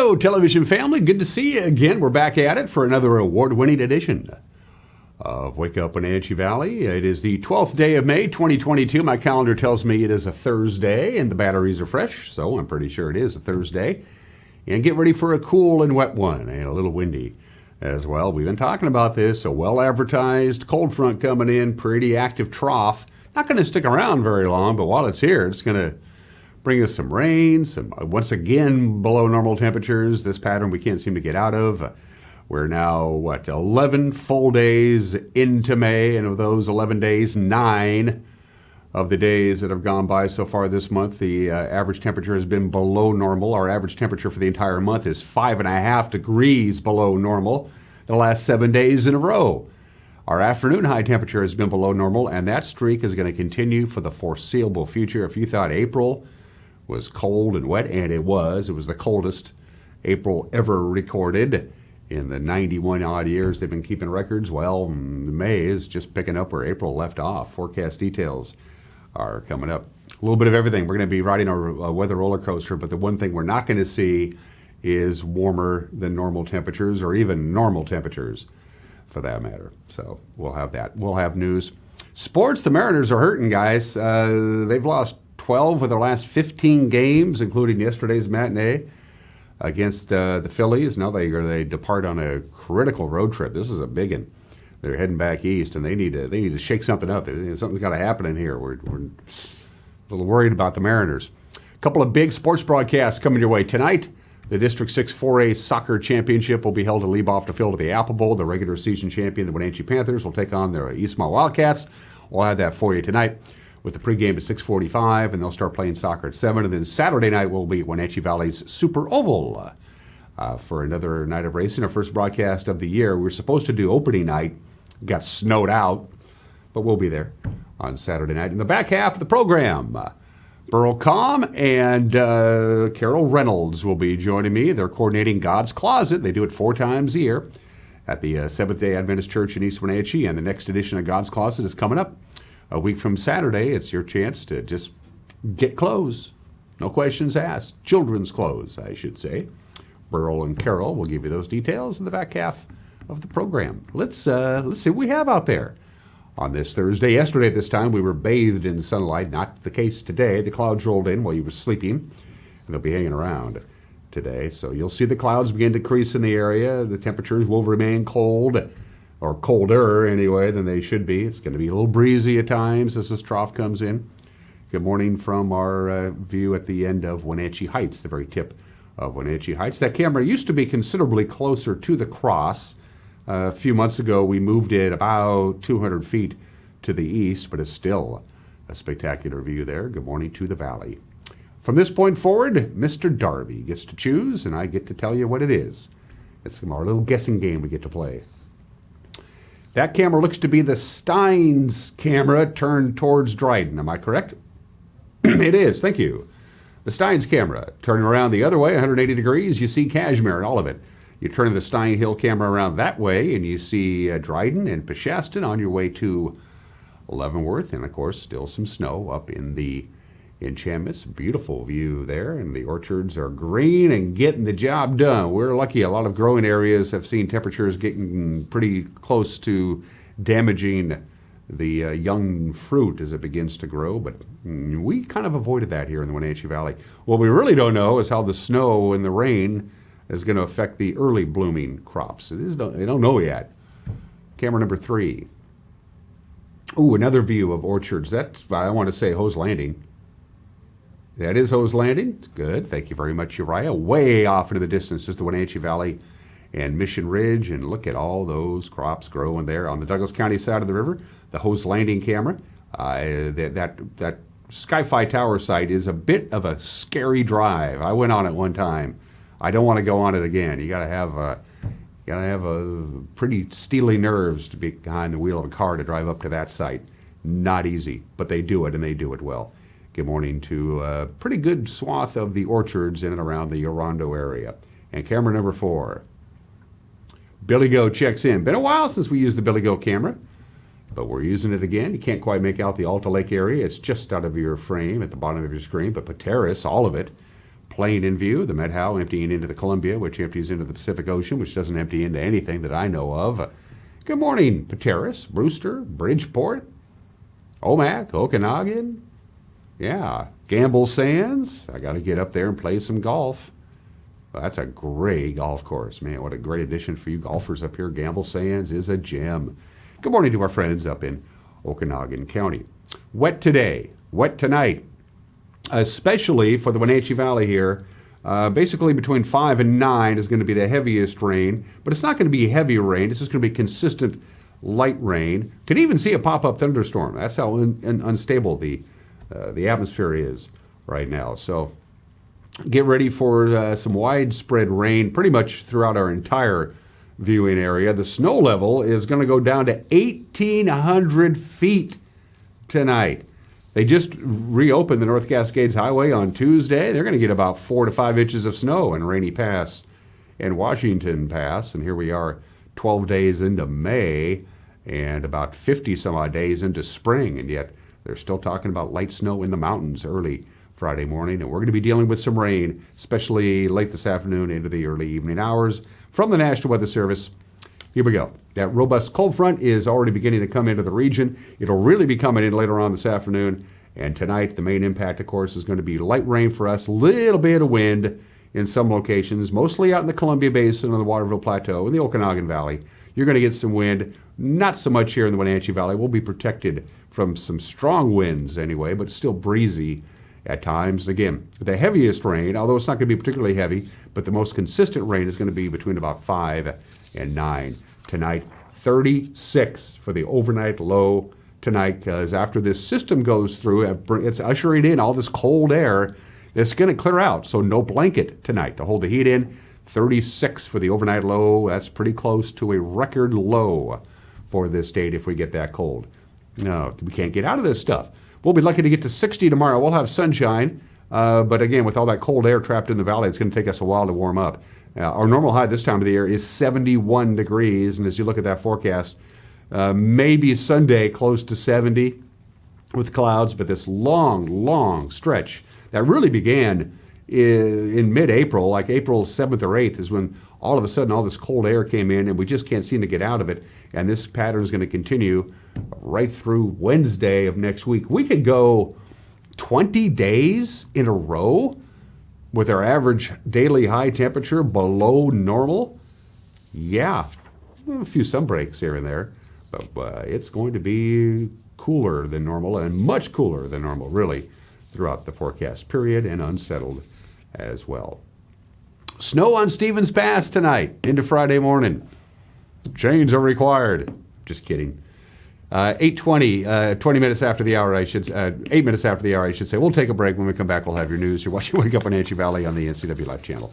Hello, television family. Good to see you again. We're back at it for another award-winning edition of Wake Up Wenatchee Valley. It is the 12th day of May, 2022. My calendar tells me it is a Thursday, and the batteries are fresh, so I'm pretty sure it is a Thursday. And get ready for a cool and wet one, and a little windy as well. We've been talking about this, a well-advertised cold front coming in, pretty active trough. Not going to stick around very long, but while it's here, it's going to bring us some rain, some once again below normal temperatures. This pattern we can't seem to get out of. We're now, 11 full days into May, and of those 11 days, 9 of the days that have gone by so far this month, the average temperature has been below normal. Our average temperature for the entire month is 5.5 degrees below normal the last 7 days in a row. Our afternoon high temperature has been below normal, and that streak is going to continue for the foreseeable future. If you thought April was cold and wet, and it was the coldest April ever recorded in the 91 odd years they've been keeping records. Well, May is just picking up where April left off. Forecast details are coming up. A little bit of everything. We're going to be riding a weather roller coaster, but the one thing we're not going to see is warmer than normal temperatures, or even normal temperatures for that matter. So we'll have that. We'll have news. Sports, the Mariners are hurting, guys. They've lost 12 of their last 15 games, including yesterday's matinee against the Phillies. Now they depart on a critical road trip. This is a big one. They're heading back east, and they need to shake something up. Something's got to happen in here. We're a little worried about the Mariners. A couple of big sports broadcasts coming your way tonight. The District 6 4A Soccer Championship will be held at Leibov to field of the Apple Bowl. The regular season champion, the Wenatchee Panthers, will take on their Eastmont Wildcats. We'll have that for you tonight with the pregame at 6:45, and they'll start playing soccer at 7. And then Saturday night will be Wenatchee Valley's Super Oval for another night of racing, our first broadcast of the year. We were supposed to do opening night, got snowed out, but we'll be there on Saturday night. In the back half of the program, Beryl and Carol Reynolds will be joining me. They're coordinating God's Closet. They do it 4 times a year at the Seventh-day Adventist Church in East Wenatchee, and the next edition of God's Closet is coming up a week from Saturday. It's your chance to just get clothes. No questions asked. Children's clothes, I should say. Beryl and Carol will give you those details in the back half of the program. Let's see what we have out there on this Thursday. Yesterday at this time, we were bathed in sunlight. Not the case today. The clouds rolled in while you were sleeping, and they'll be hanging around today. So you'll see the clouds begin to crease in the area. The temperatures will remain cold, or colder anyway than they should be. It's going to be a little breezy at times as this trough comes in. Good morning from our view at the end of Wenatchee Heights, the very tip of Wenatchee Heights. That camera used to be considerably closer to the cross. A few months ago, we moved it about 200 feet to the east, but it's still a spectacular view there. Good morning to the valley. From this point forward, Mr. Darby gets to choose, and I get to tell you what it is. It's our little guessing game we get to play. That camera looks to be the Steins camera turned towards Dryden. Am I correct? It is. Thank you. The Steins camera. Turning around the other way, 180 degrees, you see Cashmere and all of it. You turn the Stein Hill camera around that way, and you see Dryden and Peshastin on your way to Leavenworth. And, of course, still some snow up in the Enchantments. Beautiful view there, and the orchards are green and getting the job done. We're lucky. A lot of growing areas have seen temperatures getting pretty close to damaging the young fruit as it begins to grow, but we kind of avoided that here in the Wenatchee Valley. What we really don't know is how the snow and the rain is going to affect the early blooming crops. They don't know yet. Camera number 3. Ooh, another view of orchards. That's, I want to say, Hose Landing. That is Hose Landing. Good. Thank you very much, Uriah. Way off into the distance is the Wenatchee Valley and Mission Ridge, and look at all those crops growing there on the Douglas County side of the river. The Hose Landing camera. That Sky-Fi Tower site is a bit of a scary drive. I went on it one time. I don't want to go on it again. You got to have a pretty steely nerves to be behind the wheel of a car to drive up to that site. Not easy, but they do it, and they do it well. Good morning to a pretty good swath of the orchards in and around the Orondo area. And camera number 4. Billy Go checks in. Been a while since we used the Billy Go camera, but we're using it again. You can't quite make out the Alta Lake area. It's just out of your frame at the bottom of your screen, but Pateris, all of it, plain in view. The Med-How emptying into the Columbia, which empties into the Pacific Ocean, which doesn't empty into anything that I know of. Good morning, Pateros, Brewster, Bridgeport, Omak, Okanagan. Yeah, Gamble Sands. I got to get up there and play some golf. Well, that's a great golf course, man. What a great addition for you golfers up here. Gamble Sands is a gem. Good morning to our friends up in Okanagan County. Wet today, wet tonight, especially for the Wenatchee Valley here. Basically between 5 and 9 is going to be the heaviest rain, but it's not going to be heavy rain. It's just going to be consistent light rain. Could even see a pop-up thunderstorm. That's how unstable the atmosphere is right now. So get ready for some widespread rain pretty much throughout our entire viewing area. The snow level is going to go down to 1,800 feet tonight. They just reopened the North Cascades Highway on Tuesday. They're going to get about 4 to 5 inches of snow in Rainy Pass and Washington Pass. And here we are 12 days into May and about 50 some odd days into spring. And yet they're still talking about light snow in the mountains early Friday morning. And we're going to be dealing with some rain, especially late this afternoon into the early evening hours. From the National Weather Service, here we go. That robust cold front is already beginning to come into the region. It'll really be coming in later on this afternoon. And tonight, the main impact, of course, is going to be light rain for us, little bit of wind in some locations, mostly out in the Columbia Basin and the Waterville Plateau and the Okanagan Valley. You're going to get some wind, not so much here in the Wenatchee Valley. We'll be protected from some strong winds anyway, but still breezy at times. Again, the heaviest rain, although it's not going to be particularly heavy, but the most consistent rain is going to be between about 5 and 9 tonight. 36 for the overnight low tonight, because after this system goes through, it's ushering in all this cold air. It's going to clear out, so no blanket tonight to hold the heat in. 36 for the overnight low. That's pretty close to a record low for this date if we get that cold. No, we can't get out of this stuff. We'll be lucky to get to 60 tomorrow. We'll have sunshine, but again, with all that cold air trapped in the valley, it's going to take us a while to warm up. Our normal high this time of the year is 71 degrees, and as you look at that forecast, maybe Sunday close to 70 with clouds, but this long stretch that really began in mid-April, like April 7th or 8th is when all of a sudden all this cold air came in and we just can't seem to get out of it. And this pattern is going to continue right through Wednesday of next week. We could go 20 days in a row with our average daily high temperature below normal. Yeah, a few sun breaks here and there, but it's going to be cooler than normal and much cooler than normal, really, throughout the forecast period, and unsettled as well. Snow on Stevens Pass tonight into Friday morning. Chains are required. Just kidding. 8:20, 20 minutes after the hour, 8 minutes after the hour, I should say. We'll take a break. When we come back, we'll have your news. You're watching Wake Up Wenatchee Valley on the NCW Life channel.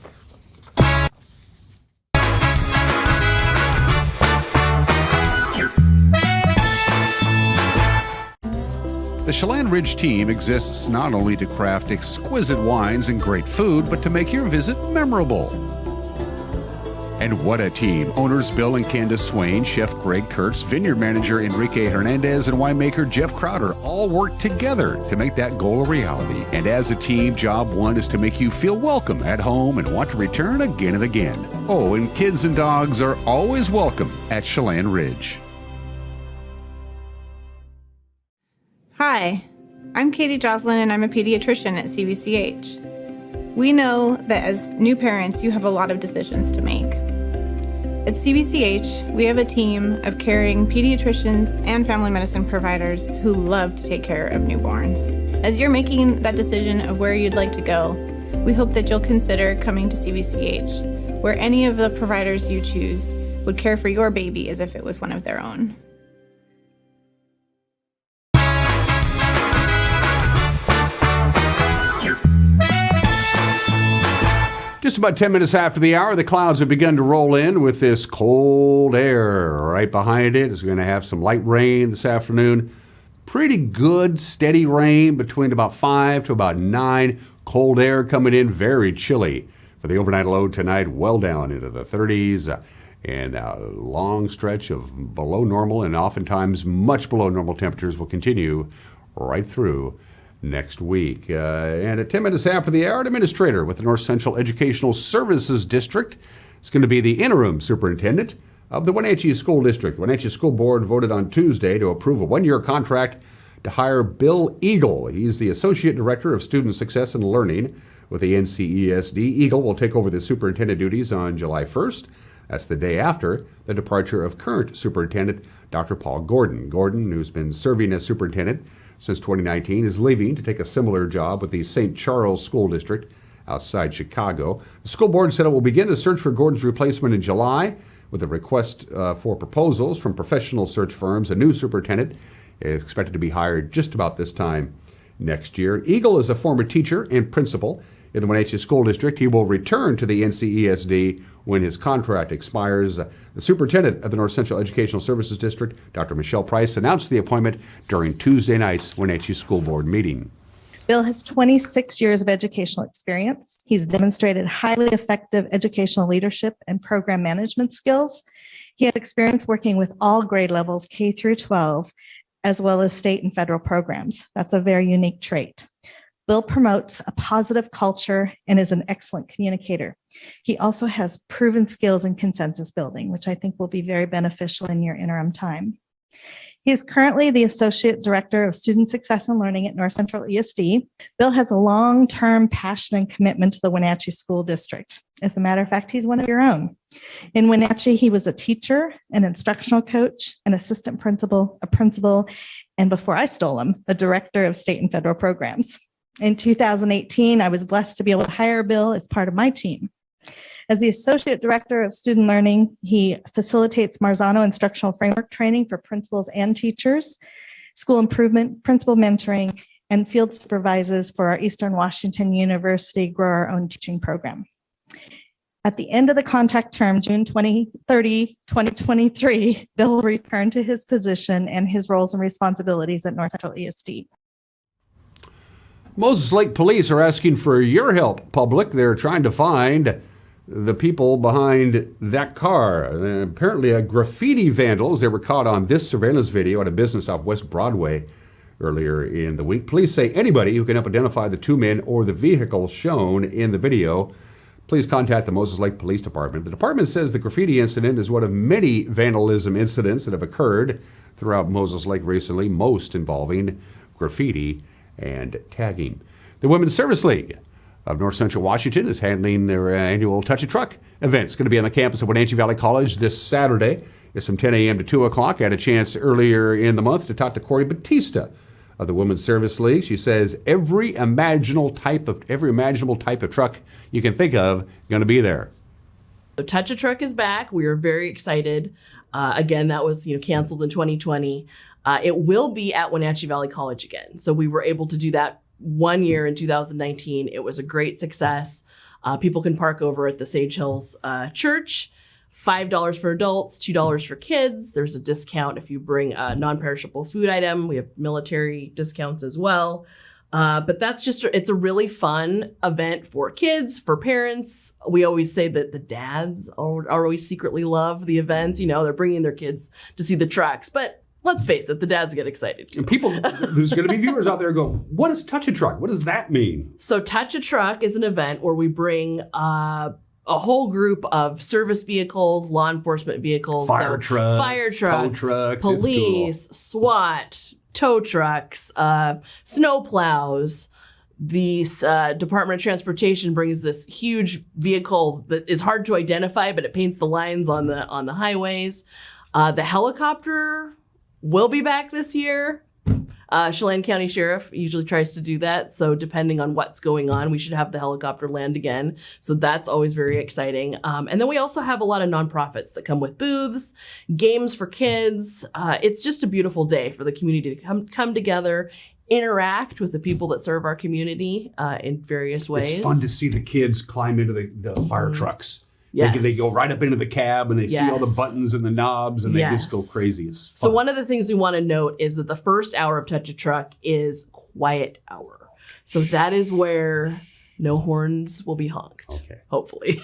The Chelan Ridge team exists not only to craft exquisite wines and great food, but to make your visit memorable. And what a team. Owners Bill and Candace Swain, Chef Greg Kurtz, vineyard manager Enrique Hernandez, and winemaker Jeff Crowder all work together to make that goal a reality. And as a team, job one is to make you feel welcome at home and want to return again and again. Oh, and kids and dogs are always welcome at Chelan Ridge. Hi, I'm Katie Joslin and I'm a pediatrician at CVCH. We know that as new parents, you have a lot of decisions to make. At CVCH, we have a team of caring pediatricians and family medicine providers who love to take care of newborns. As you're making that decision of where you'd like to go, we hope that you'll consider coming to CVCH, where any of the providers you choose would care for your baby as if it was one of their own. Just about 10 minutes after the hour, the clouds have begun to roll in with this cold air right behind it. It's going to have some light rain this afternoon. Pretty good, steady rain between about 5 to about 9. Cold air coming in, very chilly for the overnight low tonight, well down into the 30s. And a long stretch of below normal and oftentimes much below normal temperatures will continue right through next week. And at 10 minutes after the hour, an administrator with the North Central Educational Services District is going to be the interim superintendent of the Wenatchee School District. The Wenatchee School Board voted on Tuesday to approve a one-year contract to hire Bill Eagle. He's the Associate Director of Student Success and Learning with the NCESD. Eagle will take over the superintendent duties on July 1st. That's the day after the departure of current superintendent, Dr. Paul Gordon. Gordon, who's been serving as superintendent since 2019, is leaving to take a similar job with the St. Charles School District outside Chicago. The school board said it will begin the search for Gordon's replacement in July with a request for proposals from professional search firms. A new superintendent is expected to be hired just about this time next year. Eagle is a former teacher and principal in the Wenatchee School District. He will return to the NCESD when his contract expires. The superintendent of the North Central Educational Services District, Dr. Michelle Price, announced the appointment during Tuesday night's Wenatchee School Board meeting. Bill has 26 years of educational experience. He's demonstrated highly effective educational leadership and program management skills. He has experience working with all grade levels, K through 12, as well as state and federal programs. That's a very unique trait. Bill promotes a positive culture and is an excellent communicator. He also has proven skills in consensus building, which I think will be very beneficial in your interim time. He is currently the Associate Director of Student Success and Learning at North Central ESD. Bill has a long-term passion and commitment to the Wenatchee School District. As a matter of fact, he's one of your own. In Wenatchee, he was a teacher, an instructional coach, an assistant principal, a principal, and before I stole him, a director of state and federal programs. In 2018, I was blessed to be able to hire Bill as part of my team. As the Associate Director of Student Learning, he facilitates Marzano Instructional Framework training for principals and teachers, school improvement, principal mentoring, and field supervises for our Eastern Washington University Grow Our Own teaching program. At the end of the contract term, June 30, 2023, Bill will return to his position and his roles and responsibilities at North Central ESD. Moses Lake Police are asking for your help, public. They're trying to find the people behind that car. Apparently, graffiti vandals. They were caught on this surveillance video at a business off West Broadway earlier in the week. Police say anybody who can help identify the two men or the vehicle shown in the video, please contact the Moses Lake Police Department. The department says the graffiti incident is one of many vandalism incidents that have occurred throughout Moses Lake recently, most involving graffiti and tagging. The Women's Service League of North Central Washington is handling their annual Touch a Truck event. It's going to be on the campus of Wenatchee Valley College this Saturday. It's from 10 a.m. to 2 o'clock. I had a chance earlier in the month to talk to Corey Batista of the Women's Service League. She says every imaginable type of truck you can think of going to be there. So Touch a Truck is back. We are very excited. Again, that was canceled in 2020. It will be at Wenatchee Valley College again. So we were able to do that 1 year in 2019. It was a great success. People can park over at the Sage Hills Church. $5 for adults, $2 for kids. There's a discount if you bring a non-perishable food item. We have military discounts as well. But that's it's a really fun event for kids, for parents. We always say that the dads are always secretly love the events. They're bringing their kids to see the trucks. But let's face it, the dads get excited too. And people, there's going to be viewers out there who go, what is Touch a Truck? What does that mean? So Touch a Truck is an event where we bring a whole group of service vehicles, law enforcement vehicles, fire trucks, tow trucks, police, SWAT, tow trucks, snow plows. The Department of Transportation brings this huge vehicle that is hard to identify, but it paints the lines on the highways. The helicopter will be back this year. Chelan County Sheriff usually tries to do that. So depending on what's going on, we should have the helicopter land again. So that's always very exciting. And then we also have a lot of nonprofits that come with booths, games for kids. It's just a beautiful day for the community to come together, interact with the people that serve our community in various ways. It's fun to see the kids climb into the fire trucks. Yes. They go right up into the cab and they see all the buttons and the knobs and they just go crazy. It's fun. So one of the things we want to note is that the first hour of Touch a Truck is quiet hour. So that is where no horns will be honked. Okay. Hopefully.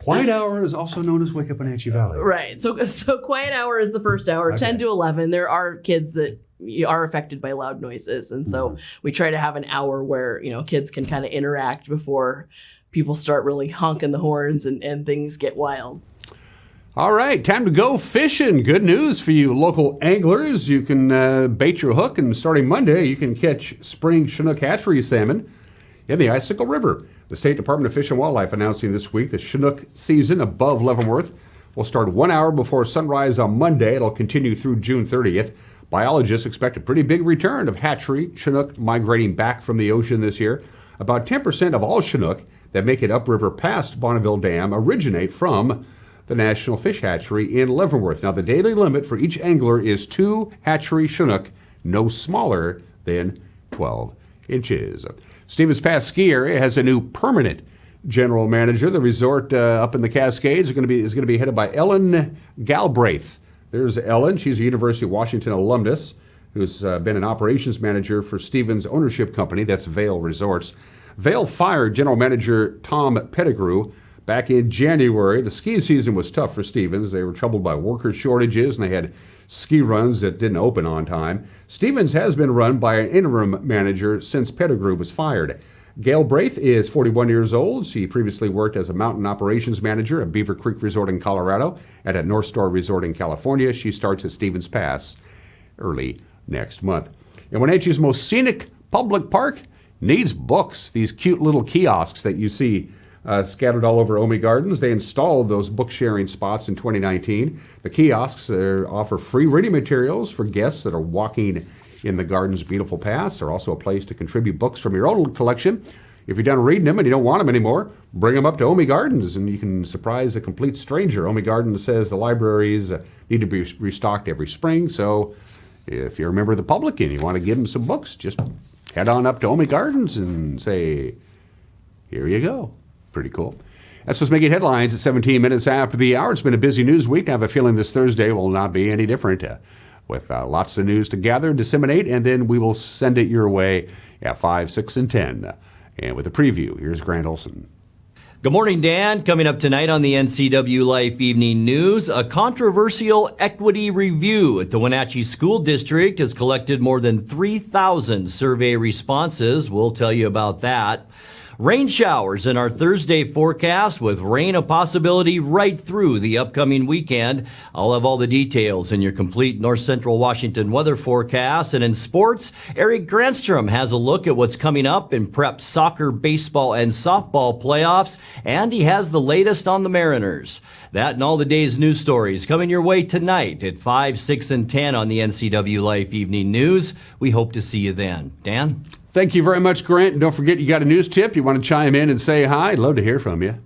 Quiet hour is also known as Wake Up Wenatchee Valley. Right. So quiet hour is the first hour, Okay. 10 to 11. There are kids that are affected by loud noises. And so we try to have an hour where, kids can kind of interact before people start really honking the horns and things get wild. All right, time to go fishing. Good news for you local anglers. You can bait your hook, and starting Monday, you can catch spring Chinook hatchery salmon in the Icicle River. The State Department of Fish and Wildlife announcing this week the Chinook season above Leavenworth will start 1 hour before sunrise on Monday. It'll continue through June 30th. Biologists expect a pretty big return of hatchery Chinook migrating back from the ocean this year. About 10% of all Chinook that make it upriver past Bonneville Dam originate from the National Fish Hatchery in Leavenworth. Now, the daily limit for each angler is 2 hatchery Chinook, no smaller than 12 inches. Stevens Pass Ski Area has a new permanent general manager. The resort up in the Cascades is going to be headed by Ellen Galbraith. There's Ellen. She's a University of Washington alumnus who's been an operations manager for Stevens' ownership company, that's Vail Resorts. Vail fired general manager Tom Pettigrew back in January. The ski season was tough for Stevens. They were troubled by worker shortages, and they had ski runs that didn't open on time. Stevens has been run by an interim manager since Pettigrew was fired. Gail Braith is 41 years old. She previously worked as a mountain operations manager at Beaver Creek Resort in Colorado and at North Star Resort in California. She starts at Stevens Pass early next month. And Wenatchee's most scenic public park needs books. These cute little kiosks that you see scattered all over Omi Gardens. They installed those book sharing spots in 2019. The kiosks offer free reading materials for guests that are walking in the garden's beautiful paths. They're also a place to contribute books from your own collection. If you're done reading them and you don't want them anymore, bring them up to Omi Gardens and you can surprise a complete stranger. Omi Gardens says the libraries need to be restocked every spring, so if you're a member of the public and you want to give them some books, just head on up to Omi Gardens and say, here you go. Pretty cool. That's what's making headlines at 17 minutes after the hour. It's been a busy news week. I have a feeling this Thursday will not be any different, with lots of news to gather and disseminate, and then we will send it your way at 5, 6, and 10. And with a preview, here's Grant Olson. Good morning, Dan. Coming up tonight on the NCW Life Evening News, a controversial equity review at the Wenatchee School District has collected more than 3,000 survey responses. We'll tell you about that. Rain showers in our Thursday forecast, with rain a possibility right through the upcoming weekend. I'll have all the details in your complete North Central Washington weather forecast. And in sports, Eric Granstrom has a look at what's coming up in prep soccer, baseball, and softball playoffs. And he has the latest on the Mariners. That and all the day's news stories coming your way tonight at 5, 6, and 10 on the NCW Life Evening News. We hope to see you then. Dan? Thank you very much, Grant. Don't forget, you got a news tip. You want to chime in and say hi? I'd love to hear from you.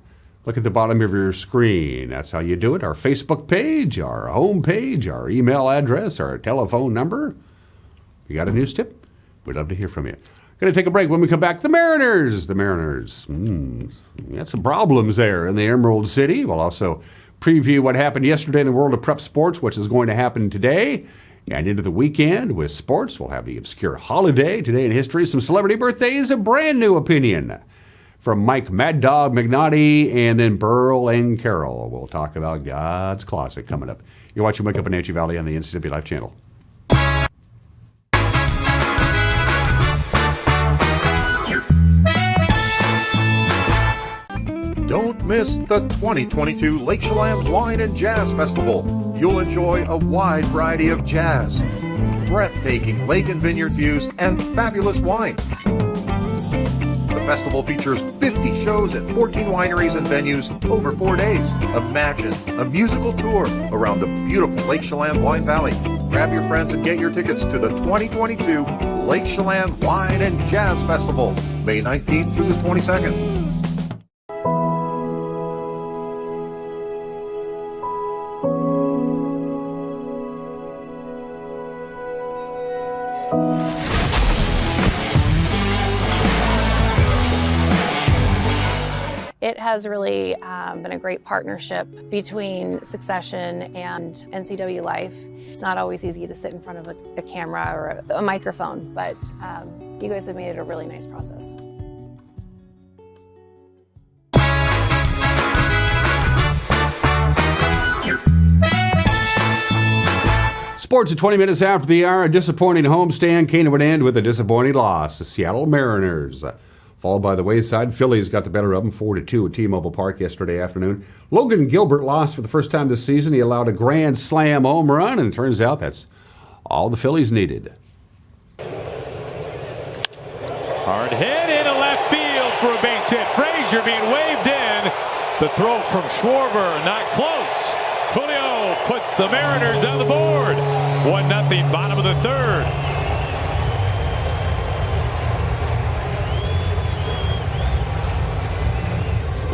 Look at the bottom of your screen. That's how you do it. Our Facebook page, our home page, our email address, our telephone number. You got a news tip? We'd love to hear from you. Going to take a break. When we come back, the Mariners. Got some problems there in the Emerald City. We'll also preview what happened yesterday in the world of prep sports, which is going to happen today. And into the weekend with sports, we'll have the obscure holiday today in history, some celebrity birthdays, a brand new opinion from Mike Mad Dog McNaughty, and then Beryl and Carol. We'll talk about God's Closet coming up. You're watching Wake Up in Wenatchee Valley on the NCW Life channel. Don't miss the 2022 Lake Chelan Wine and Jazz Festival. You'll enjoy a wide variety of jazz, breathtaking lake and vineyard views, and fabulous wine. The festival features 50 shows at 14 wineries and venues over 4 days. Imagine a musical tour around the beautiful Lake Chelan Wine Valley. Grab your friends and get your tickets to the 2022 Lake Chelan Wine and Jazz Festival, May 19th through the 22nd. It has really been a great partnership between Succession and NCW Life. It's not always easy to sit in front of a camera or a microphone, but you guys have made it a really nice process. sports at 20 minutes after the hour. A disappointing homestand came to an end with a disappointing loss. The Seattle Mariners, followed by the Wayside Phillies, got the better of them 4-2 at T-Mobile Park yesterday afternoon. Logan Gilbert lost for the first time this season. He allowed a grand slam home run, and it turns out that's all the Phillies needed. Hard hit into left field for a base hit. Frazier being waved in. The throw from Schwarber, not close. Julio puts the Mariners on the board. 1-0, bottom of the third.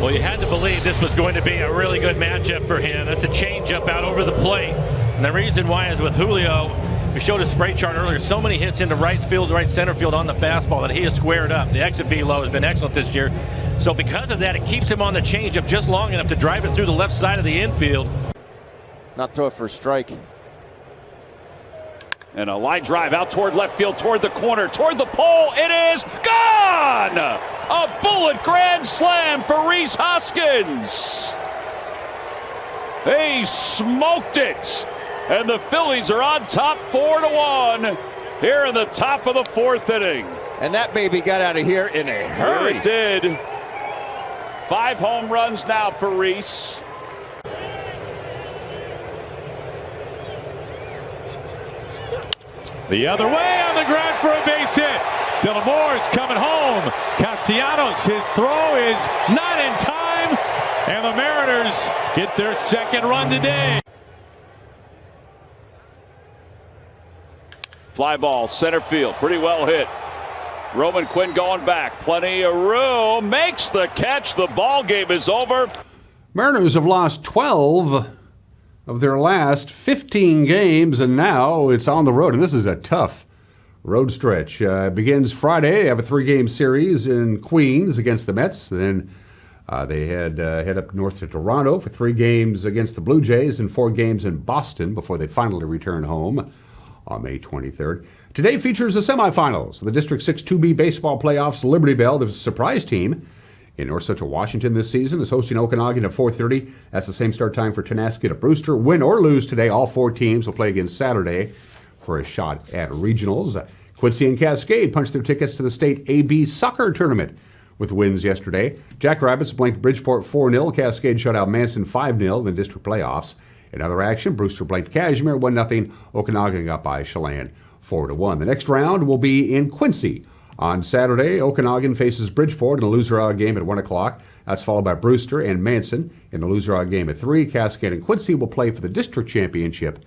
Well, you had to believe this was going to be a really good matchup for him. That's a changeup out over the plate. And the reason why is with Julio, we showed a spray chart earlier, so many hits into right field, right center field on the fastball that he has squared up. The exit velo has been excellent this year. So because of that, it keeps him on the changeup just long enough to drive it through the left side of the infield. Not throw it for a strike. And a line drive out toward left field, toward the corner, toward the pole. It is gone! A bullet grand slam for Rhys Hoskins. He smoked it. And the Phillies are on top 4-1 here in the top of the fourth inning. And that baby got out of here in a hurry. Sure it did. 5 home runs now for Rhys. The other way on the ground for a base hit. Dylan Moore's coming home. Castellanos, his throw is not in time. And the Mariners get their second run today. Fly ball, center field, pretty well hit. Roman Quinn going back, plenty of room, makes the catch. The ball game is over. Mariners have lost 12 of their last 15 games, and now it's on the road. And this is a tough road stretch. Begins Friday. They have a 3-game series in Queens against the Mets. Then they head up north to Toronto for 3 games against the Blue Jays and 4 games in Boston before they finally return home on May 23rd. Today features the semifinals of the District 6 2B baseball playoffs. Liberty Bell, the surprise team in North Central Washington this season, is hosting Okanagan at 4:30. That's the same start time for Tenasket at Brewster. Win or lose today, all 4 teams will play again Saturday for a shot at regionals. Quincy and Cascade punched their tickets to the state AB soccer tournament with wins yesterday. Jackrabbits blanked Bridgeport 4-0. Cascade shut out Manson 5-0 in the district playoffs. In other action, Brewster blanked Cashmere 1-0. Okanagan got by Chelan 4-1. The next round will be in Quincy. On Saturday, Okanagan faces Bridgeport in a loser-out game at 1 o'clock. That's followed by Brewster and Manson in a loser-out game at 3. Cascade and Quincy will play for the district championship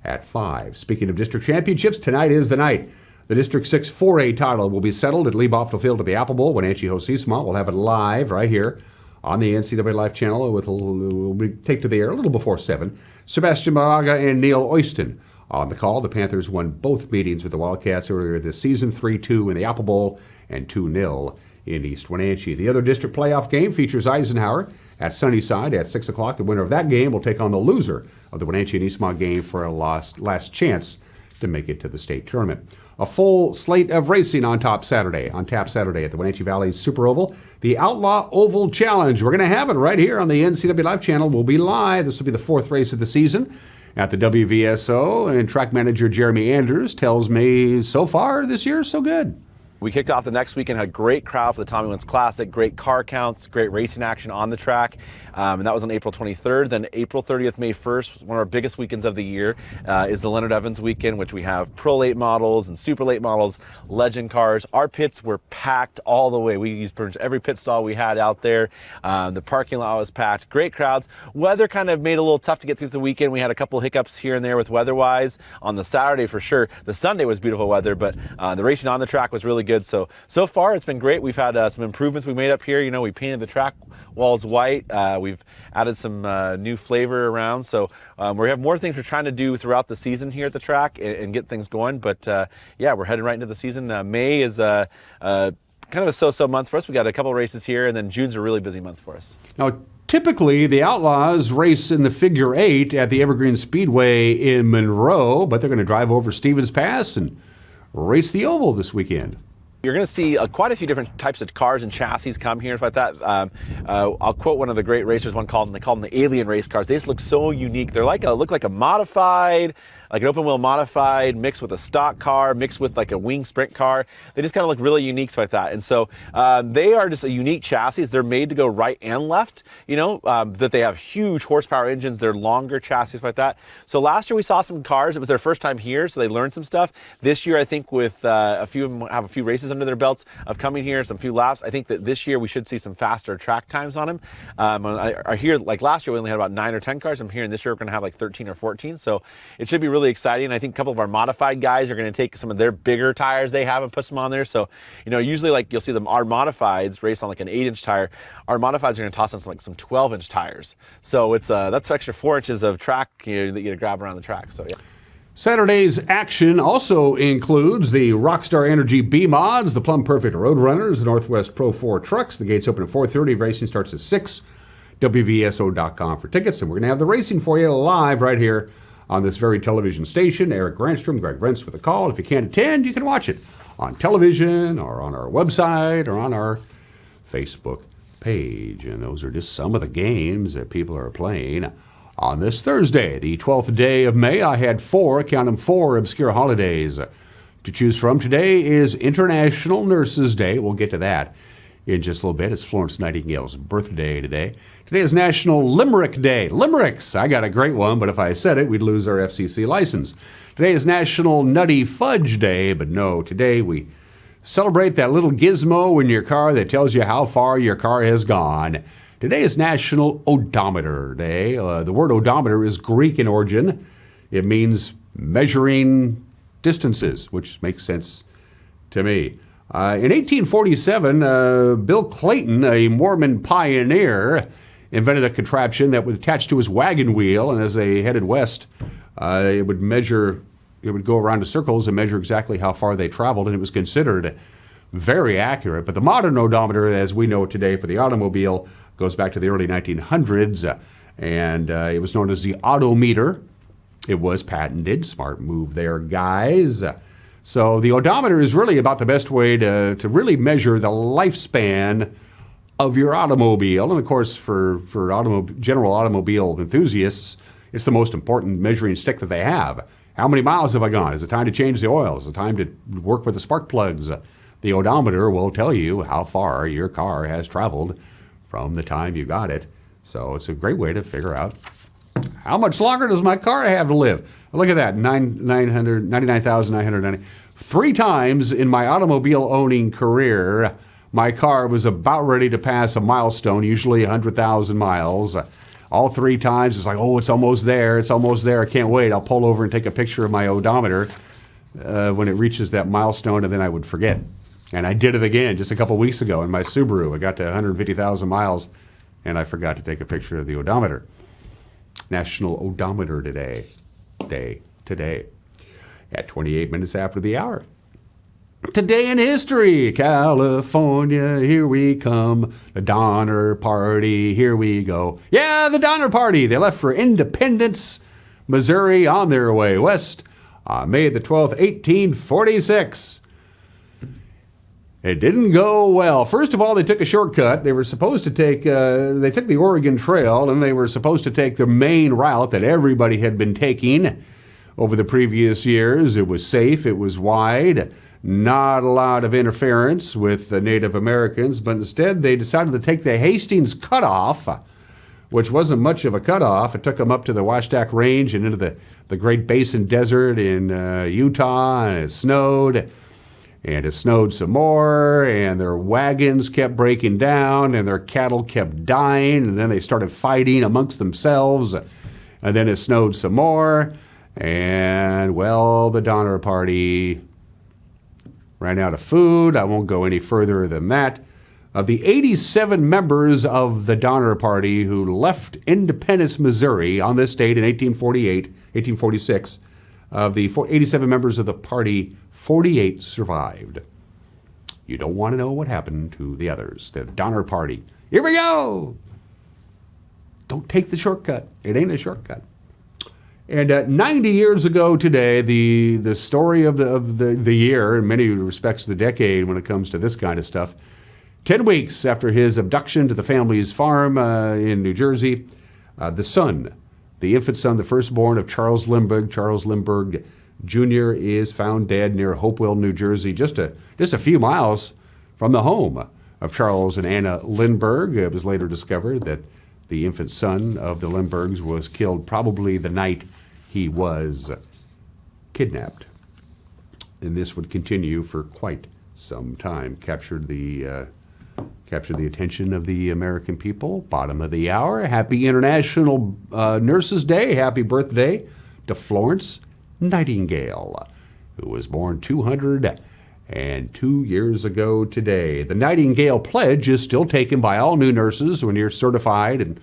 at 5. Speaking of district championships, tonight is the night. The District 6 4A title will be settled at Lee Boffel Field at the Apple Bowl. Wenatchee hosts Eastmont. We'll have it live right here on the NCAA Life channel. We'll take to the air a little before 7. Sebastian Moraga and Neil Oyston on the call. The Panthers won both meetings with the Wildcats earlier this season, 3-2 in the Apple Bowl and 2-0 in East Wenatchee. The other district playoff game features Eisenhower at Sunnyside at 6 o'clock. The winner of that game will take on the loser of the Wenatchee and Eastmont game for a last chance to make it to the state tournament. A full slate of racing on tap Saturday at the Wenatchee Valley Super Oval. The Outlaw Oval Challenge. We're going to have it right here on the NCAA Live channel. We'll be live. This will be the 4th race of the season at the WVSO. And track manager Jeremy Anders tells me so far this year so good. We kicked off the next weekend, had a great crowd for the Tommy Wins Classic, great car counts, great racing action on the track, and that was on April 23rd. Then April 30th, May 1st, one of our biggest weekends of the year, is the Leonard Evans weekend, which we have Pro Late models and Super Late models, legend cars. Our pits were packed all the way. We used pretty much every pit stall we had out there. The parking lot was packed, great crowds. Weather kind of made it a little tough to get through the weekend. We had a couple of hiccups here and there with weather-wise on the Saturday for sure. The Sunday was beautiful weather, but the racing on the track was really good. So far it's been great. We've had some improvements we made up here. You know, we painted the track walls white. We've added some new flavor around. So we have more things we're trying to do throughout the season here at the track and get things going. But yeah, we're heading right into the season. May is kind of a so-so month for us. We got a couple of races here, and then June's a really busy month for us. Now, typically, the Outlaws race in the figure 8 at the Evergreen Speedway in Monroe, but they're going to drive over Stevens Pass and race the oval this weekend. You're going to see quite a few different types of cars and chassis come here like that. I'll quote one of the great racers. They call them the alien race cars. They just look so unique. They're look like a modified, like an open wheel modified mixed with a stock car, mixed with like a wing sprint car. They just kind of look really unique like that. And so they are just a unique chassis. They're made to go right and left, that they have huge horsepower engines. They're longer chassis like that. So last year we saw some cars. It was their first time here, so they learned some stuff. This year, I think with a few of them have a few races under their belts of coming here, some few laps. I think that this year we should see some faster track times on them. I hear like last year we only had about 9 or 10 cars. I'm hearing this year we're going to have like 13 or 14. So it should be really exciting. I think a couple of our modified guys are going to take some of their bigger tires they have and put some on there. So, usually like you'll see our modifieds race on like an 8-inch tire. Our modifieds are going to toss on some 12-inch tires. So it's that's extra 4 inches of track that you're going to grab around the track. So yeah. Saturday's action also includes the Rockstar Energy B-Mods, the Plum Perfect Road Runners, the Northwest Pro 4 trucks. The gates open at 4:30. Racing starts at 6. WVSO.com for tickets. And we're going to have the racing for you live right here on this very television station. Eric Granstrom, Greg Rentz with a call. If you can't attend, you can watch it on television or on our website or on our Facebook page. And those are just some of the games that people are playing. On this Thursday, the 12th day of May, I had four obscure holidays to choose from. Today is International Nurses Day. We'll get to that in just a little bit. It's Florence Nightingale's birthday today. Today is National Limerick Day. Limericks, I got a great one, but if I said it, we'd lose our FCC license. Today is National Nutty Fudge Day, but no, today we celebrate that little gizmo in your car that tells you how far your car has gone. Today is National Odometer Day. The word odometer is Greek in origin. It means measuring distances, which makes sense to me. In 1847, Bill Clayton, a Mormon pioneer, invented a contraption that was attached to his wagon wheel, and as they headed west, it would go around in circles and measure exactly how far they traveled, and it was considered very accurate. But the modern odometer, as we know it today for the automobile, goes back to the early 1900s, and it was known as the odometer. It was patented. Smart move there, guys. So the odometer is really about the best way to really measure the lifespan of your automobile. And of course, for general automobile enthusiasts, it's the most important measuring stick that they have. How many miles have I gone? Is it time to change the oil? Is it time to work with the spark plugs? The odometer will tell you how far your car has traveled from the time you got it. So it's a great way to figure out how much longer does my car have to live. Look at that, 99,990. 3 times in my automobile owning career, my car was about ready to pass a milestone, usually 100,000 miles. All 3 times, it's like, oh, it's almost there, I can't wait. I'll pull over and take a picture of my odometer when it reaches that milestone, and then I would forget. And I did it again just a couple weeks ago in my Subaru. I got to 150,000 miles, and I forgot to take a picture of the odometer. National Odometer Day today at 28 minutes after the hour. Today in history, California, here we come. The Donner Party, here we go. Yeah, the Donner Party. They left for Independence, Missouri, on their way west on May the 12th, 1846. It didn't go well. First of all, they took a shortcut. They were supposed to take, they took the Oregon Trail, and they were supposed to take the main route that everybody had been taking over the previous years. It was safe, it was wide, not a lot of interference with the Native Americans, but instead they decided to take the Hastings Cutoff, which wasn't much of a cutoff. It took them up to the Washtaq Range and into the Great Basin Desert in Utah, and it snowed. And it snowed some more, and their wagons kept breaking down, and their cattle kept dying, and then they started fighting amongst themselves, and then it snowed some more, and, well, the Donner Party ran out of food. I won't go any further than that. Of the 87 members of the Donner Party who left Independence, Missouri on this date in 1846, of the 87 members of the party, 48 survived. You don't want to know what happened to the others. The Donner Party. Here we go! Don't take the shortcut. It ain't a shortcut. And 90 years ago today, the story of the year, in many respects the decade when it comes to this kind of stuff, 10 weeks after his abduction to the family's farm in New Jersey, the infant son, the firstborn of Charles Lindbergh Jr., is found dead near Hopewell, New Jersey, just a few miles from the home of Charles and Anna Lindbergh. It was later discovered that the infant son of the Lindberghs was killed probably the night he was kidnapped. And this would continue for quite some time. Captured the attention of the American people. Bottom of the hour. Happy International Nurses Day. Happy birthday to Florence Nightingale, who was born 202 years ago today. The Nightingale Pledge is still taken by all new nurses when you're certified and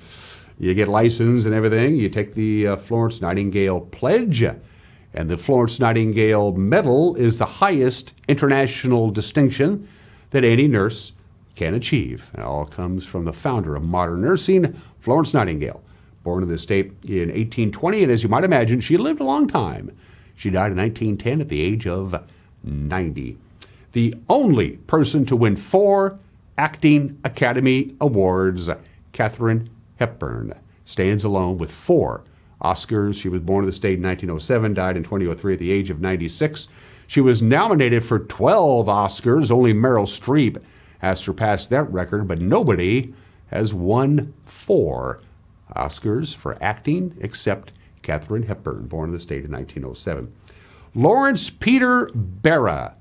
you get licensed and everything. You take the Florence Nightingale Pledge, and the Florence Nightingale Medal is the highest international distinction that any nurse can achieve. It all comes from the founder of modern nursing, Florence Nightingale, born in the state in 1820, and as you might imagine, she lived a long time. She died in 1910 at the age of 90. The only person to win 4 Acting Academy Awards, Katharine Hepburn, stands alone with 4 Oscars. She was born in the state in 1907, died in 2003 at the age of 96. She was nominated for 12 Oscars. Only Meryl Streep has surpassed that record, but nobody has won 4 Oscars for acting except Katharine Hepburn, born in the state in 1907. Lawrence Peter Berra,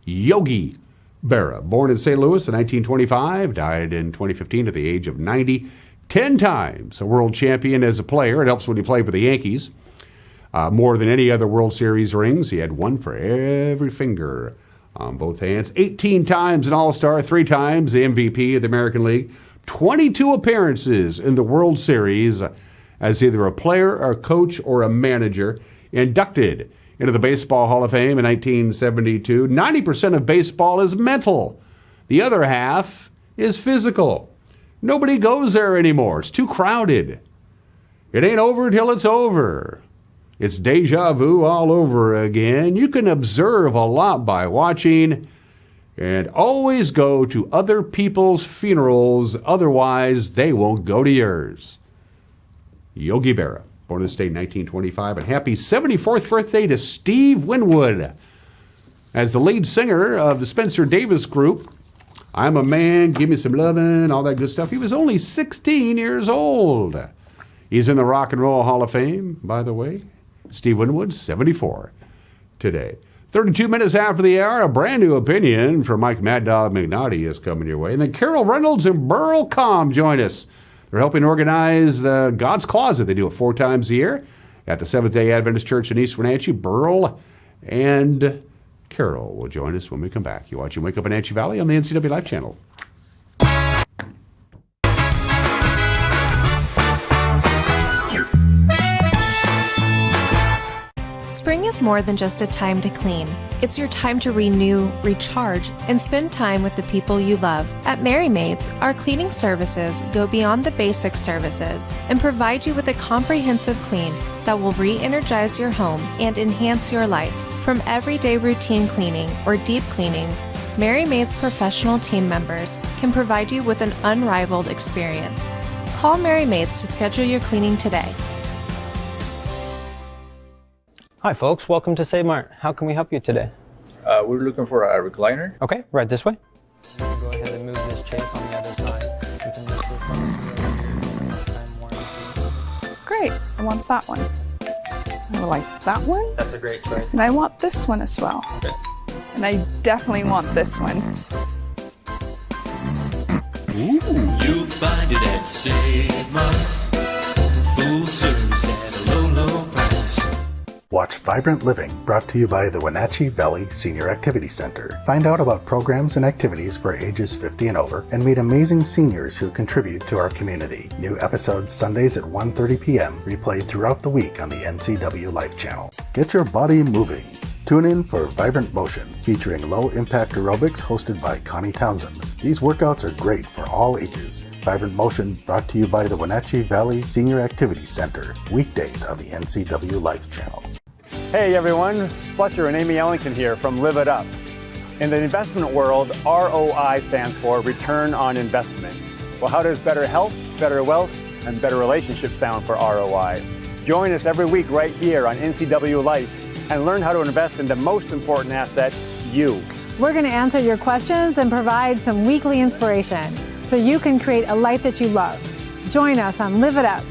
Yogi Berra, born in St. Louis in 1925, died in 2015 at the age of 90. 10 times a world champion as a player. It helps when he played for the Yankees. More than any other World Series rings. He had one for every finger on both hands. 18 times an All-Star, 3 times the MVP of the American League. 22 appearances in the World Series as either a player, a coach, or a manager. Inducted into the Baseball Hall of Fame in 1972. 90% of baseball is mental. The other half is physical. Nobody goes there anymore. It's too crowded. It ain't over till it's over. It's deja vu all over again. You can observe a lot by watching, and always go to other people's funerals, otherwise they won't go to yours. Yogi Berra, born in the state in 1925, and happy 74th birthday to Steve Winwood. As the lead singer of the Spencer Davis Group, I'm a Man, Give Me Some Lovin', all that good stuff. He was only 16 years old. He's in the Rock and Roll Hall of Fame, by the way. Steve Winwood, 74 today. 32 minutes after the hour, a brand new opinion from Mike Mad Dog McNaughty is coming your way. And then Carol Reynolds and Beryl Carl join us. They're helping organize the God's Closet. They do it 4 times a year at the Seventh-day Adventist Church in East Wenatchee. Beryl and Carol will join us when we come back. You're watching Wake Up Wenatchee Valley on the NCW Life channel. Spring is more than just a time to clean. It's your time to renew, recharge, and spend time with the people you love. At Merry Maids, our cleaning services go beyond the basic services and provide you with a comprehensive clean that will re-energize your home and enhance your life. From everyday routine cleaning or deep cleanings, Merry Maids professional team members can provide you with an unrivaled experience. Call Merry Maids to schedule your cleaning today. Hi folks, welcome to Save Mart. How can we help you today? We're looking for a recliner. Okay, right this way. Go ahead and move this chase on the other side. You can lift this up. Great, I want that one. I like that one. That's a great choice. And I want this one as well. Okay. And I definitely want this one. Ooh. You'll find it at Save Mart. Full service at a low, low price. Watch Vibrant Living, brought to you by the Wenatchee Valley Senior Activity Center. Find out about programs and activities for ages 50 and over, and meet amazing seniors who contribute to our community. New episodes Sundays at 1:30 p.m., replayed throughout the week on the NCW Life channel. Get your body moving. Tune in for Vibrant Motion, featuring low-impact aerobics hosted by Connie Townsend. These workouts are great for all ages. Vibrant Motion brought to you by the Wenatchee Valley Senior Activity Center, weekdays on the NCW Life channel. Hey everyone, Fletcher and Amy Ellington here from Live It Up. In the investment world, ROI stands for Return on Investment. Well, how does better health, better wealth, and better relationships sound for ROI? Join us every week right here on NCW Life and learn how to invest in the most important asset, you. We're going to answer your questions and provide some weekly inspiration so you can create a life that you love. Join us on Live It Up.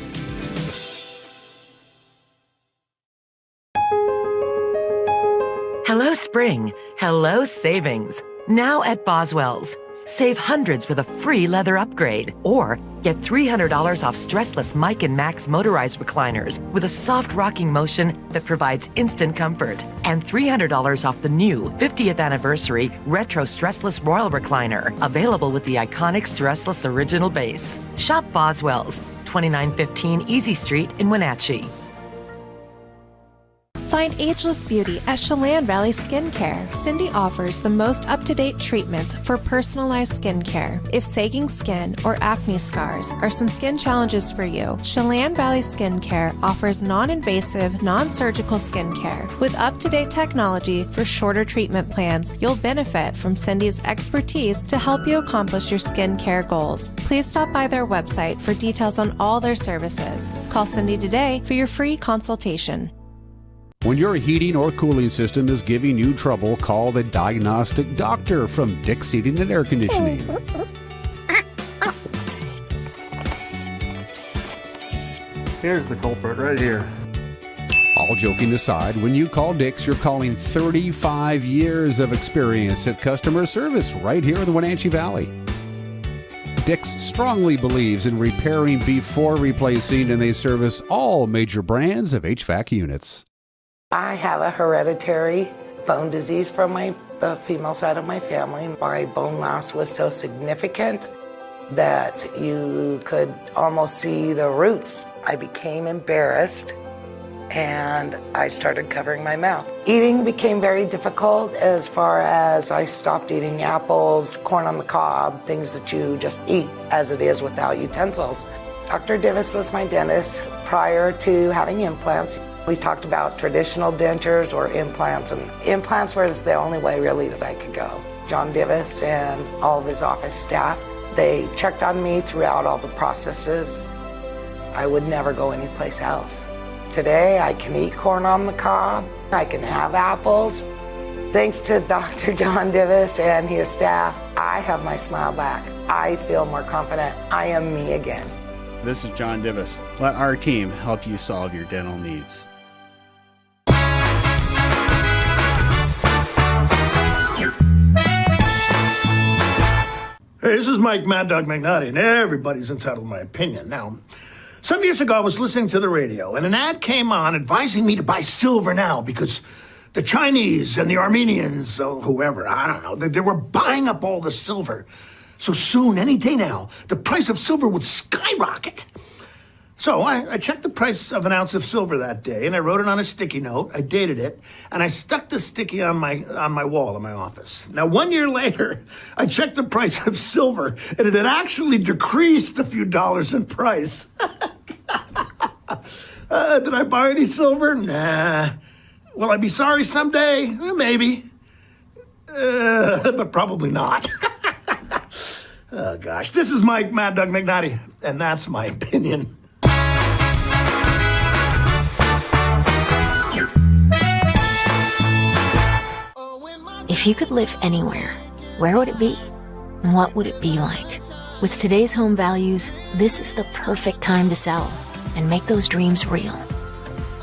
Hello spring, hello savings. Now at Boswell's. Save hundreds with a free leather upgrade. Or get $300 off stressless Mike and Max motorized recliners with a soft rocking motion that provides instant comfort. And $300 off the new 50th anniversary retro stressless Royal recliner, available with the iconic stressless original base. Shop Boswell's, 2915 Easy Street in Wenatchee. Find ageless beauty at Chelan Valley Skincare. Cindy offers the most up-to-date treatments for personalized skincare. If sagging skin or acne scars are some skin challenges for you, Chelan Valley Skincare offers non-invasive, non-surgical skincare. With up-to-date technology for shorter treatment plans, you'll benefit from Cindy's expertise to help you accomplish your skincare goals. Please stop by their website for details on all their services. Call Cindy today for your free consultation. When your heating or cooling system is giving you trouble, call the diagnostic doctor from Dick's Heating and Air Conditioning. Here's the culprit right here. All joking aside, when you call Dick's, you're calling 35 years of experience at customer service right here in the Wenatchee Valley. Dick's strongly believes in repairing before replacing, and they service all major brands of HVAC units. I have a hereditary bone disease from the female side of my family. My bone loss was so significant that you could almost see the roots. I became embarrassed and I started covering my mouth. Eating became very difficult as far as I stopped eating apples, corn on the cob, things that you just eat as it is without utensils. Dr. Divis was my dentist prior to having implants. We talked about traditional dentures or implants, and implants was the only way really that I could go. John Divis and all of his office staff, they checked on me throughout all the processes. I would never go anyplace else. Today, I can eat corn on the cob. I can have apples. Thanks to Dr. John Divis and his staff, I have my smile back. I feel more confident. I am me again. This is John Divis. Let our team help you solve your dental needs. Hey, this is Mike Mad Dog McNutty, and everybody's entitled to my opinion. Now, some years ago, I was listening to the radio, and an ad came on advising me to buy silver now because the Chinese and the Armenians, or whoever, I don't know, they were buying up all the silver. So soon, any day now, the price of silver would skyrocket. So I checked the price of an ounce of silver that day, and I wrote it on a sticky note. I dated it, and I stuck the sticky on my wall in my office. Now, 1 year later, I checked the price of silver, and it had actually decreased a few dollars in price. Did I buy any silver? Nah. Will I be sorry someday? Maybe. But probably not. Oh, gosh. This is Mike Mad Dog McNutty, and that's my opinion. If you could live anywhere, where would it be? And what would it be like? With today's home values, this is the perfect time to sell and make those dreams real.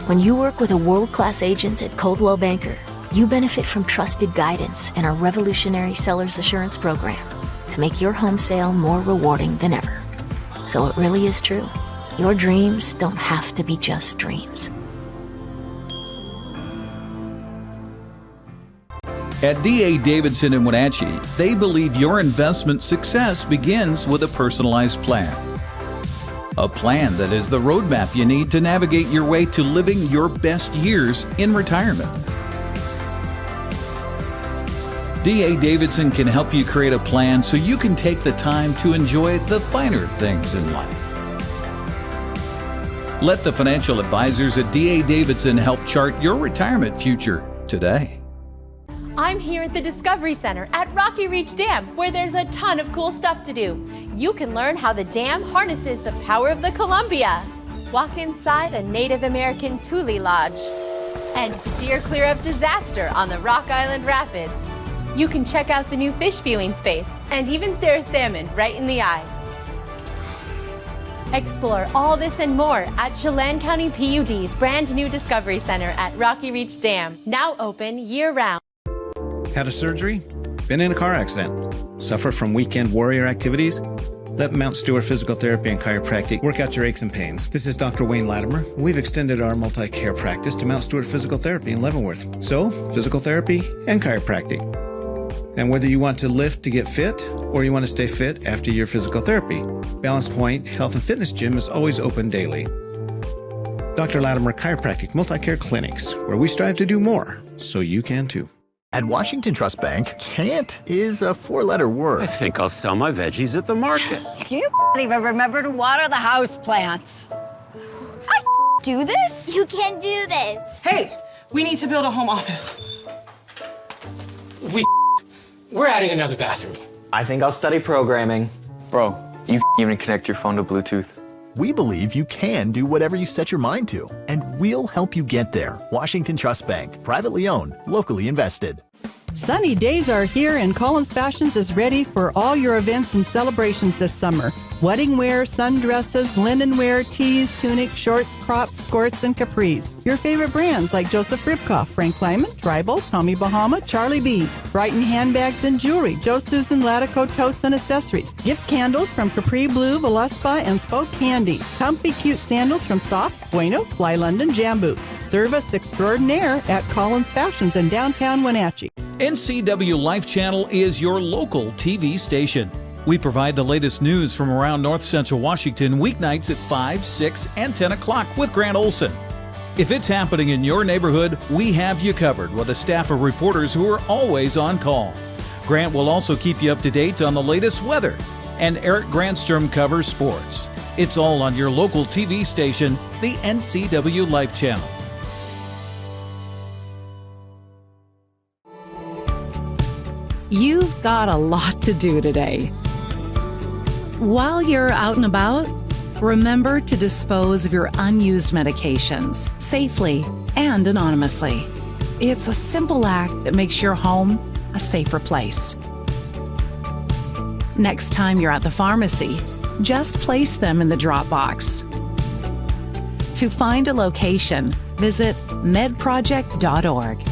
When you work with a world-class agent at Coldwell Banker, you benefit from trusted guidance and our revolutionary Seller's Assurance program to make your home sale more rewarding than ever. So it really is true. Your dreams don't have to be just dreams. At D.A. Davidson in Wenatchee, they believe your investment success begins with a personalized plan. A plan that is the roadmap you need to navigate your way to living your best years in retirement. D.A. Davidson can help you create a plan so you can take the time to enjoy the finer things in life. Let the financial advisors at D.A. Davidson help chart your retirement future today. I'm here at the Discovery Center at Rocky Reach Dam, where there's a ton of cool stuff to do. You can learn how the dam harnesses the power of the Columbia, walk inside a Native American Tule Lodge, and steer clear of disaster on the Rock Island Rapids. You can check out the new fish viewing space and even stare a salmon right in the eye. Explore all this and more at Chelan County PUD's brand new Discovery Center at Rocky Reach Dam, now open year-round. Had a surgery? Been in a car accident? Suffer from weekend warrior activities? Let Mount Stewart Physical Therapy and Chiropractic work out your aches and pains. This is Dr. Wayne Latimer. We've extended our multi-care practice to Mount Stewart Physical Therapy in Leavenworth. So, physical therapy and chiropractic. And whether you want to lift to get fit or you want to stay fit after your physical therapy, Balance Point Health and Fitness Gym is always open daily. Dr. Latimer Chiropractic Multi-Care Clinics, where we strive to do more, so you can too. At Washington Trust Bank, can't is a four-letter word. I think I'll sell my veggies at the market. Do you even remember to water the house plants? I do this? You can do this. Hey, we need to build a home office. We're adding another bathroom. I think I'll study programming. Bro, you even connect your phone to Bluetooth. We believe you can do whatever you set your mind to, and we'll help you get there. Washington Trust Bank, privately owned, locally invested. Sunny days are here, and Collins Fashions is ready for all your events and celebrations this summer. Wedding wear, sundresses, linen wear, tees, tunics, shorts, crops, skirts, and capris. Your favorite brands like Joseph Ribkoff, Frank Lyman, Tribal, Tommy Bahama, Charlie B. Brighton handbags and jewelry, Joe Susan Latico totes and accessories. Gift candles from Capri Blue, Veluspa, and Spoke Candy. Comfy cute sandals from Soft, Bueno, Fly London, Jambu. Service extraordinaire at Collins Fashions in downtown Wenatchee. NCW Life Channel is your local TV station. We provide the latest news from around North Central Washington weeknights at 5, 6, and 10 o'clock with Grant Olson. If it's happening in your neighborhood, we have you covered with a staff of reporters who are always on call. Grant will also keep you up to date on the latest weather, and Eric Grandstrom covers sports. It's all on your local TV station, the NCW Life Channel. You've got a lot to do today. While you're out and about, remember to dispose of your unused medications safely and anonymously. It's a simple act that makes your home a safer place. Next time you're at the pharmacy, just place them in the drop box. To find a location, visit medproject.org.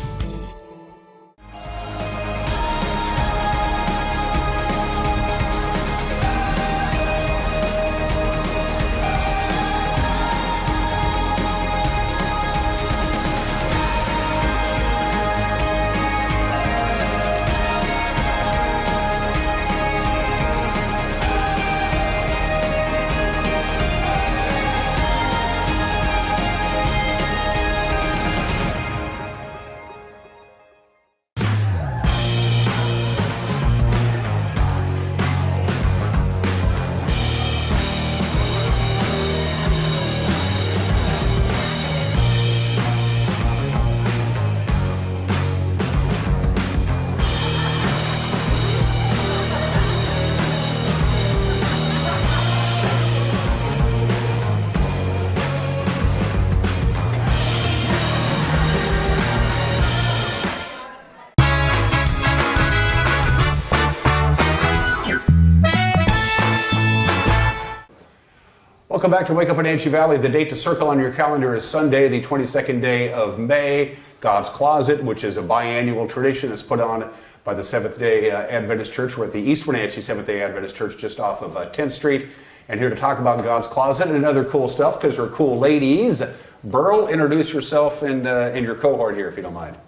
Welcome back to Wake Up in Wenatchee Valley. The date to circle on your calendar is Sunday, the 22nd day of May. God's Closet, which is a biannual tradition that's put on by the Seventh-day Adventist Church. We're at the East Wenatchee Seventh-day Adventist Church just off of 10th Street. And here to talk about God's Closet and other cool stuff, because we're cool ladies. Beryl, introduce yourself and your cohort here, if you don't mind.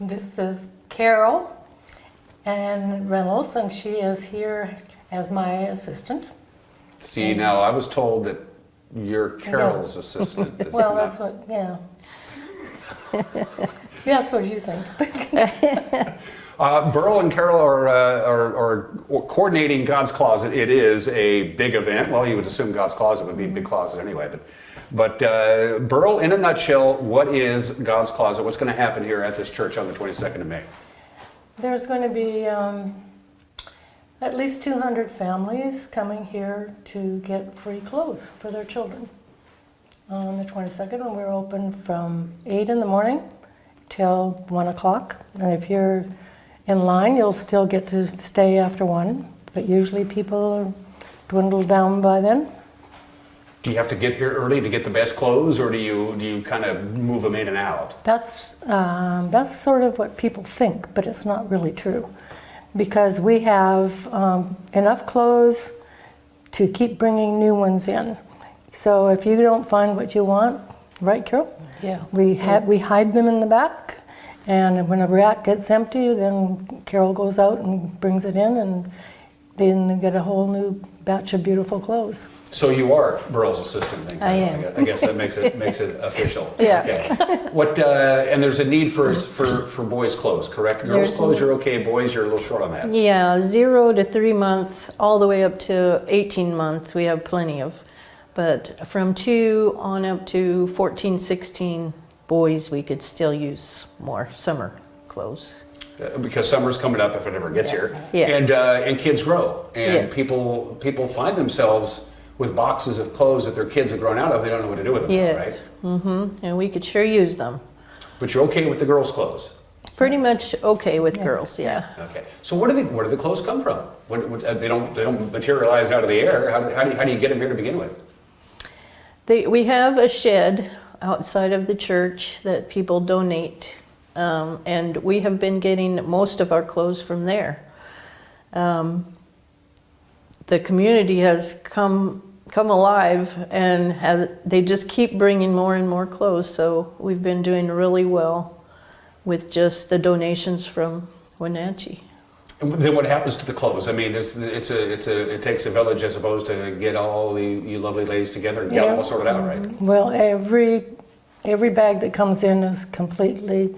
This is Carol and Reynolds, and she is here as my assistant. See, now I was told that you're Carol's assistant. Well, that's what, yeah. Yeah, that's what you think. Beryl and Carol are coordinating God's Closet. It is a big event. Well, you would assume God's Closet would be a big closet anyway. But Beryl, in a nutshell, what is God's Closet? What's going to happen here at this church on the 22nd of May? There's going to be at least 200 families coming here to get free clothes for their children on the 22nd, and we're open from 8 in the morning till 1 o'clock. And if you're in line, you'll still get to stay after 1, but usually people are dwindled down by then. Do you have to get here early to get the best clothes, or do you kind of move them in and out? That's sort of what people think, but it's not really true, because we have enough clothes to keep bringing new ones in. So if you don't find what you want, right, Carol? Yeah. We hide them in the back, and when a rack gets empty, then Carol goes out and brings it in, and then they get a whole new batch of beautiful clothes. So you are Beryl's assistant, then? I am. I guess that makes it official. Yeah. Okay. What? And there's a need for boys' clothes, correct? Girls' clothes, you're okay. Boys, you're a little short on that. Yeah, 0 to 3 months, all the way up to 18 months, we have plenty of. But from 2 on up to 14, 16 boys, we could still use more summer clothes. Because summer's coming up if it ever gets here. Yeah. And kids grow. And Yes. people find themselves with boxes of clothes that their kids have grown out of. They don't know what to do with them, Yes. right? Mm-hmm. And we could sure use them. But you're okay with the girls' clothes? Pretty much okay with girls, yeah. Okay. So where do the clothes come from? They don't materialize out of the air. How do you get them here to begin with? We have a shed outside of the church that people donate, and we have been getting most of our clothes from there. The community has come alive, and they just keep bringing more and more clothes, so we've been doing really well with just the donations from Wenatchee. And then what happens to the clothes? I mean, it takes a village, as opposed to get all you lovely ladies together and get them all sorted out, right? Well, every bag that comes in is completely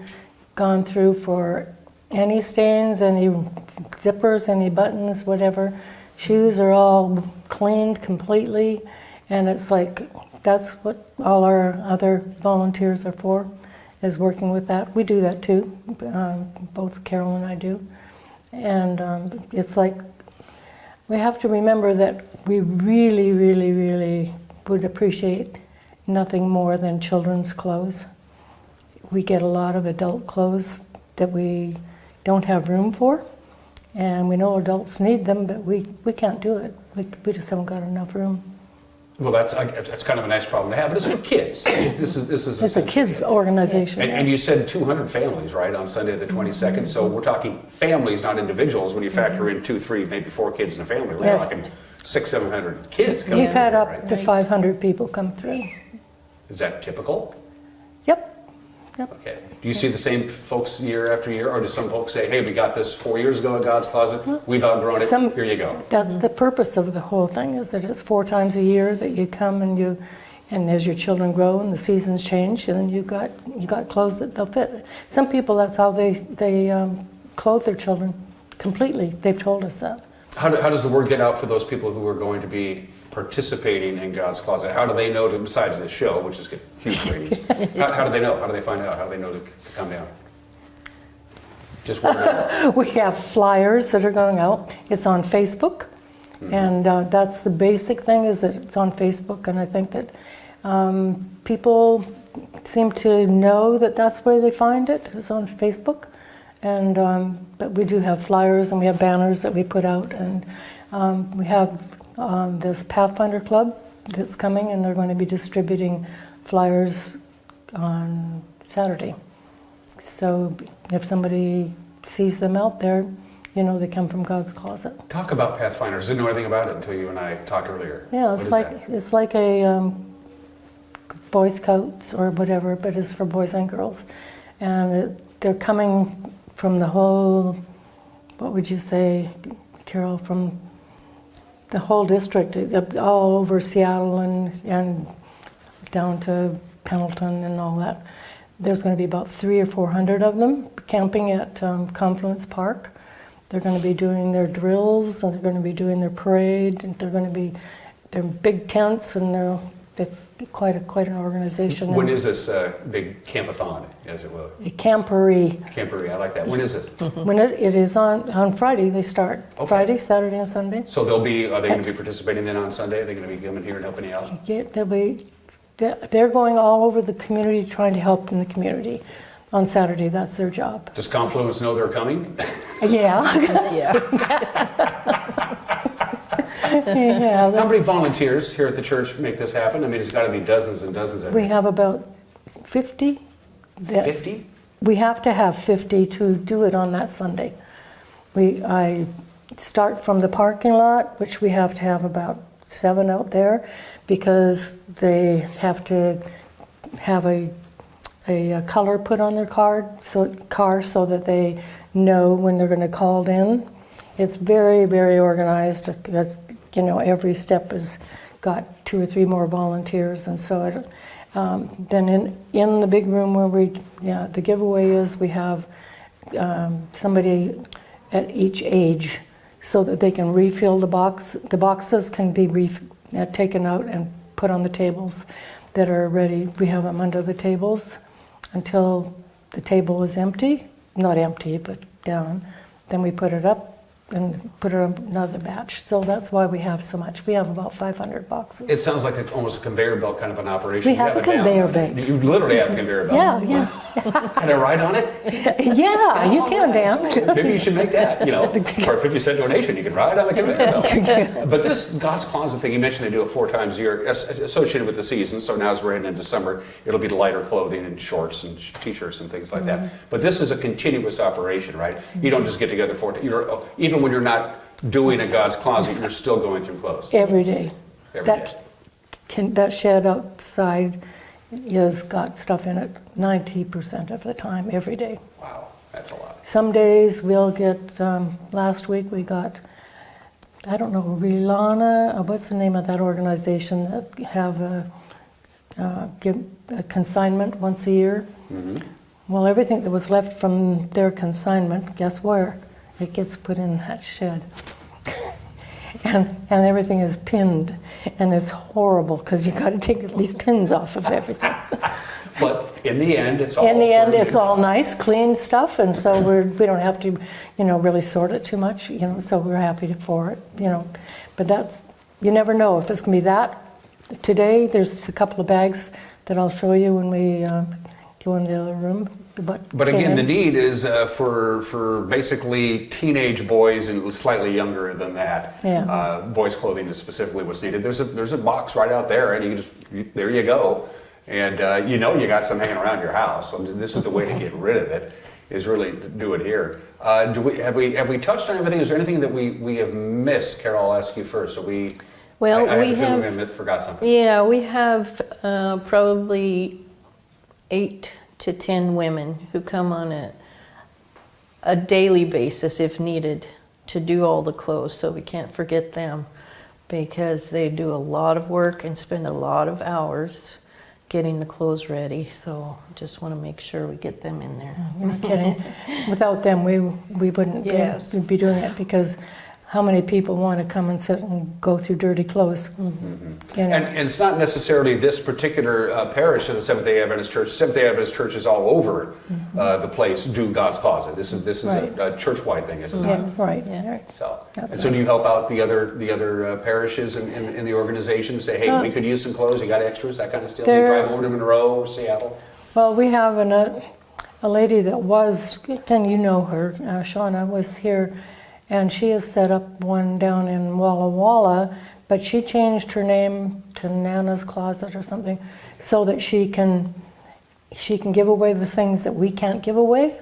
gone through for any stains, any zippers, any buttons, whatever. Shoes are all cleaned completely, and it's like that's what all our other volunteers are for, is working with that. We do that too, both Carol and I do. And it's like we have to remember that we really, really, really would appreciate nothing more than children's clothes. We get a lot of adult clothes that we don't have room for, and we know adults need them, but we can't do it. We just haven't got enough room. Well, that's kind of a nice problem to have, but it's for kids. This is It's a kids' organization. And you said 200 families, right, on Sunday the 22nd. So we're talking families, not individuals. When you factor in 2, 3, maybe 4 kids in a family, we're Yes. talking 600, 700 kids coming. We've had up right? to 500 people come through. Is that typical? Yep. Okay. Do you see the same folks year after year, or do some folks say, "Hey, we got this 4 years ago at God's Closet. We've outgrown it. Here you go." That's the purpose of the whole thing, is that it's 4 times a year that you come, and as your children grow and the seasons change, and you got clothes that they'll fit. Some people, that's how they clothe their children completely. They've told us that. How does the word get out for those people who are going to be participating in God's Closet? How do they know, besides this show, which is huge ratings, how do they know? How do they find out? How do they know to come down? Just word of mouth? We have flyers that are going out. It's on Facebook, and that's the basic thing, is that it's on Facebook, and I think that people seem to know that that's where they find it, is on Facebook. And but we do have flyers, and we have banners that we put out, and we have this Pathfinder Club that's coming, and they're going to be distributing flyers on Saturday. So if somebody sees them out there, they come from God's Closet. Talk about Pathfinders. I didn't know anything about it until you and I talked earlier. Yeah, it's like a Boy Scouts or whatever, but it's for boys and girls, and they're coming from the whole. What would you say, Carol? From the whole district, all over Seattle and down to Pendleton and all that. There's going to be about 300 or 400 of them camping at Confluence Park. They're going to be doing their drills, and they're going to be doing their parade, and they're big tents, and it's quite an organization. When is this big campathon, as it will? A camporee. Camporee, I like that. When is it? When it is on Friday, they start. Okay. Friday, Saturday, and Sunday. So are they going to be participating then on Sunday? Are they going to be coming here and helping you out? Yeah, they're going all over the community trying to help in the community. On Saturday, that's their job. Does Confluence know they're coming? Yeah. Yeah. How many volunteers here at the church make this happen? I mean, it's got to be dozens and dozens of We have about 50. 50? We have to have 50 to do it on that Sunday. I start from the parking lot, which we have to have about 7 out there, because they have to have a color put on their car so that they know when they're going to call in. It's very, very organized, because every step has got 2 or 3 more volunteers, and so then in the big room where the giveaway is, we have somebody at each age so that they can refill the box. The boxes can be taken out and put on the tables that are ready. We have them under the tables until the table is empty, not empty, but down. Then we put it up and put it on another batch. So that's why we have so much. We have about 500 boxes. It sounds like almost a conveyor belt kind of an operation. We have a conveyor belt. You literally have a conveyor belt. Yeah. Can I ride on it? Yeah, you can, Dan. Maybe you should make that, for a 50-cent donation, you can ride on the conveyor belt. But this God's Closet thing, you mentioned they do it 4 times a year, associated with the season. So now as we're heading into summer, it'll be lighter clothing and shorts and t-shirts and things like that. But this is a continuous operation, right? You don't just get together even when you're not doing a God's Closet, you're still going through clothes. Every day. That shed outside has got stuff in it 90% of the time, every day. Wow, that's a lot. Some days we'll get, last week we got, I don't know, Rilana, what's the name of that organization that have give a consignment once a year? Mm-hmm. Well, everything that was left from their consignment, guess where? It gets put in that shed. and everything is pinned, and it's horrible because you got to take at least pins off of everything. But in the end, it's all it's all nice, clean stuff, and so we don't have to, really sort it too much, So we're happy for it, But that's, you never know if it's gonna be that. Today, there's a couple of bags that I'll show you when we go in the other room. But again, the need is for basically teenage boys and slightly younger than that. Yeah. Boys' clothing is specifically what's needed. There's a box right out there, and there you go. And you got some hanging around your house. So this is the way to get rid of it, is really do it here. Have we touched on everything? Is there anything that we have missed? Carol, I'll ask you first. We forgot something. Yeah, we have probably 8 to 10 women who come on a daily basis, if needed, to do all the clothes. So we can't forget them, because they do a lot of work and spend a lot of hours getting the clothes ready. So just want to make sure we get them in there. You're not kidding. Without them, we wouldn't be doing it, because how many people want to come and sit and go through dirty clothes? Mm-hmm. And it's not necessarily this particular parish of the Seventh-day Adventist Church. Seventh-day Adventist churches all over the place do God's Closet. This is right. a church-wide thing, isn't it? Yeah, right. Yeah. So do you help out the other parishes in the organization? Say, hey, we could use some clothes. You got extras, that kind of stuff. You drive over to Monroe or Seattle. Well, we have a lady that was, and you know her, Shauna, was here. And she has set up one down in Walla Walla, but she changed her name to Nana's Closet or something, so that she can give away the things that we can't give away.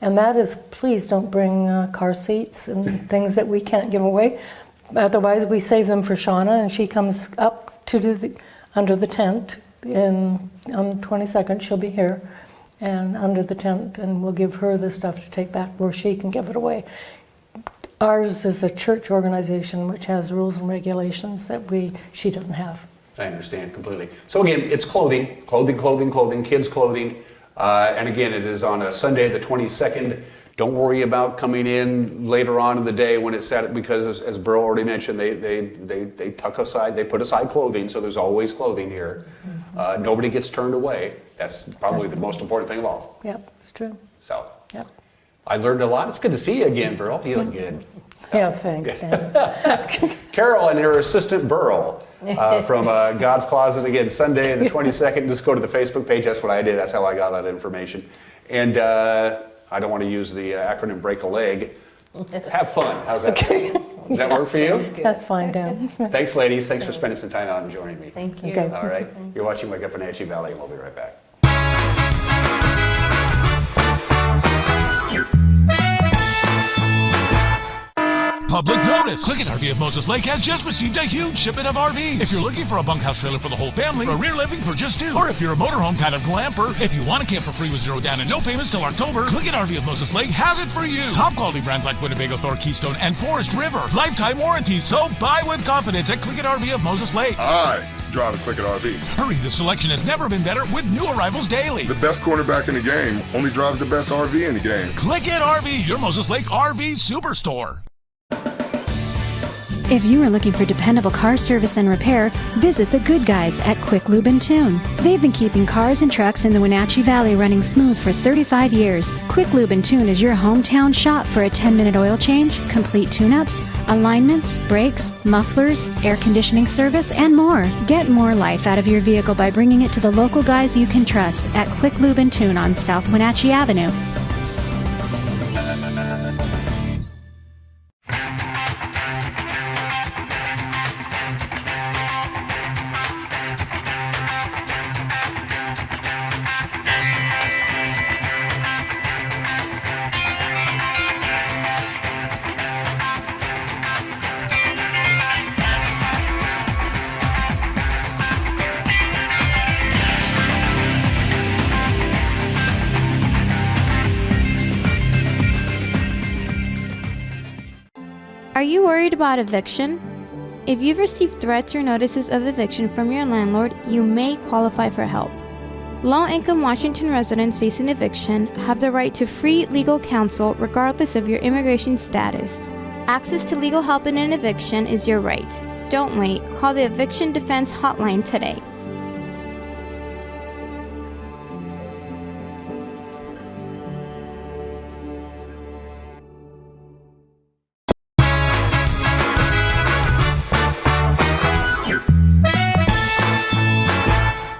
And that is, please don't bring car seats and things that we can't give away. Otherwise, we save them for Shauna, and she comes up to do under the tent on the 22nd. She'll be here and under the tent, and we'll give her the stuff to take back where she can give it away. Ours is a church organization which has rules and regulations that she doesn't have. I understand completely. So again, it's clothing, kids' clothing. And again, it is on a Sunday, the 22nd. Don't worry about coming in later on in the day when it's set, because as Beryl already mentioned, they tuck aside, they put aside clothing, so there's always clothing here. Nobody gets turned away. That's probably the most important thing of all. Yep, it's true. So, yep. I learned a lot. It's good to see you again, Beryl. You look good. So. Yeah, thanks, Dan. Carol and her assistant Beryl from God's Closet. Again, Sunday the 22nd. Just go to the Facebook page. That's what I did. That's how I got that information. And I don't want to use the acronym break a leg. Have fun. How's that? Okay. Does that work for you? That's fine, Dan. Thanks, ladies. Thanks for spending some time out and joining me. Thank you. Okay. All right. You're watching Wake Up Wenatchee Valley, and we'll be right back. Public notice! Click RV of Moses Lake has just received a huge shipment of RVs. If you're looking for a bunkhouse trailer for the whole family, a rear living for just 2, or if you're a motorhome kind of glamper, if you want to camp for free with 0 down and no payments till October, Click RV of Moses Lake has it for you. Top quality brands like Winnebago, Thor, Keystone, and Forest River. Lifetime warranties, so buy with confidence at Click RV of Moses Lake. I drive a Click RV. Hurry, the selection has never been better with new arrivals daily. The best quarterback in the game only drives the best RV in the game. Click RV, your Moses Lake RV superstore. If you are looking for dependable car service and repair, visit the good guys at Quick Lube and Tune. They've been keeping cars and trucks in the Wenatchee Valley running smooth for 35 years. Quick Lube and Tune is your hometown shop for a 10-minute oil change, complete tune-ups, alignments, brakes, mufflers, air conditioning service, and more. Get more life out of your vehicle by bringing it to the local guys you can trust at Quick Lube and Tune on South Wenatchee Avenue. Are you worried about eviction? If you've received threats or notices of eviction from your landlord, you may qualify for help. Low-income Washington residents facing eviction have the right to free legal counsel regardless of your immigration status. Access to legal help in an eviction is your right. Don't wait. Call the Eviction Defense Hotline today.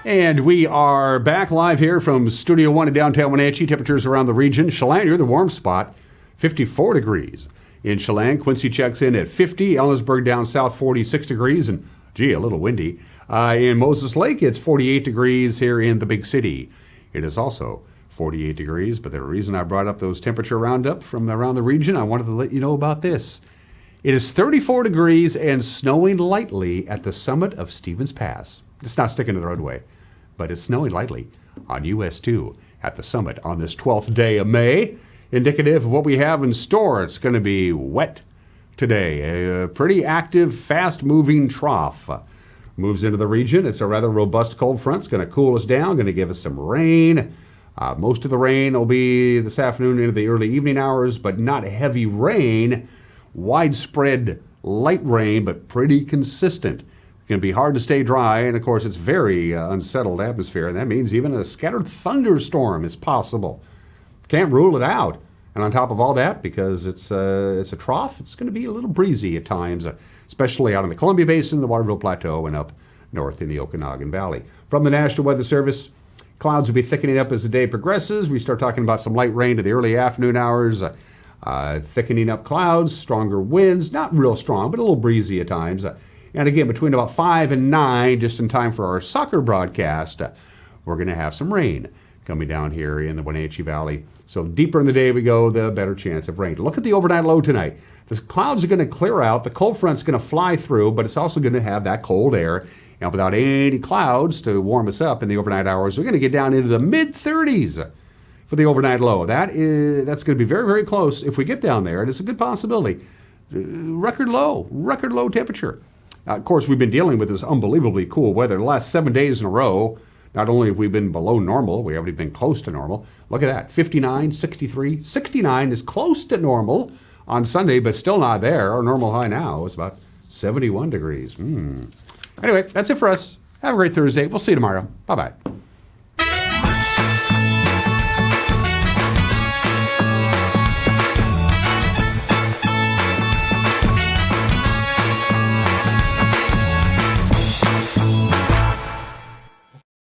And we are back live here from Studio 1 in downtown Wenatchee. Temperatures around the region. Chelan, you're the warm spot, 54 degrees. In Chelan, Quincy checks in at 50. Ellensburg down south, 46 degrees. And, gee, a little windy. In Moses Lake, it's 48 degrees here in the big city. It is also 48 degrees. But the reason I brought up those temperature roundup from around the region, I wanted to let you know about this. It is 34 degrees and snowing lightly at the summit of Stevens Pass. It's not sticking to the roadway, but it's snowing lightly on US 2 at the summit on this 12th day of May. Indicative of what we have in store. It's going to be wet today. A pretty active, fast-moving trough moves into the region. It's a rather robust cold front. It's going to cool us down, going to give us some rain. Most of the rain will be this afternoon into the early evening hours, but not heavy rain. Widespread light rain, but pretty consistent. It's going to be hard to stay dry, and of course it's very unsettled atmosphere, and that means even a scattered thunderstorm is possible. Can't rule it out. And on top of all that, because it's a trough, it's going to be a little breezy at times, especially out in the Columbia Basin, the Waterville Plateau, and up north in the Okanagan Valley. From the National Weather Service, clouds will be thickening up as the day progresses. We start talking about some light rain to the early afternoon hours, thickening up clouds, stronger winds, not real strong, but a little breezy at times. And again, between about 5 and 9, just in time for our soccer broadcast, we're going to have some rain coming down here in the Wenatchee Valley. So deeper in the day we go, the better chance of rain. Look at the overnight low tonight. The clouds are going to clear out. The cold front's going to fly through, but it's also going to have that cold air. And without any clouds to warm us up in the overnight hours, we're going to get down into the mid-30s for the overnight low. That's going to be very, very close if we get down there, and it's a good possibility. Record low temperature. Of course, we've been dealing with this unbelievably cool weather the last 7 days in a row. Not only have we been below normal, we haven't even been close to normal. Look at that, 59, 63. 69 is close to normal on Sunday, but still not there. Our normal high now is about 71 degrees. Anyway, that's it for us. Have a great Thursday. We'll see you tomorrow. Bye-bye.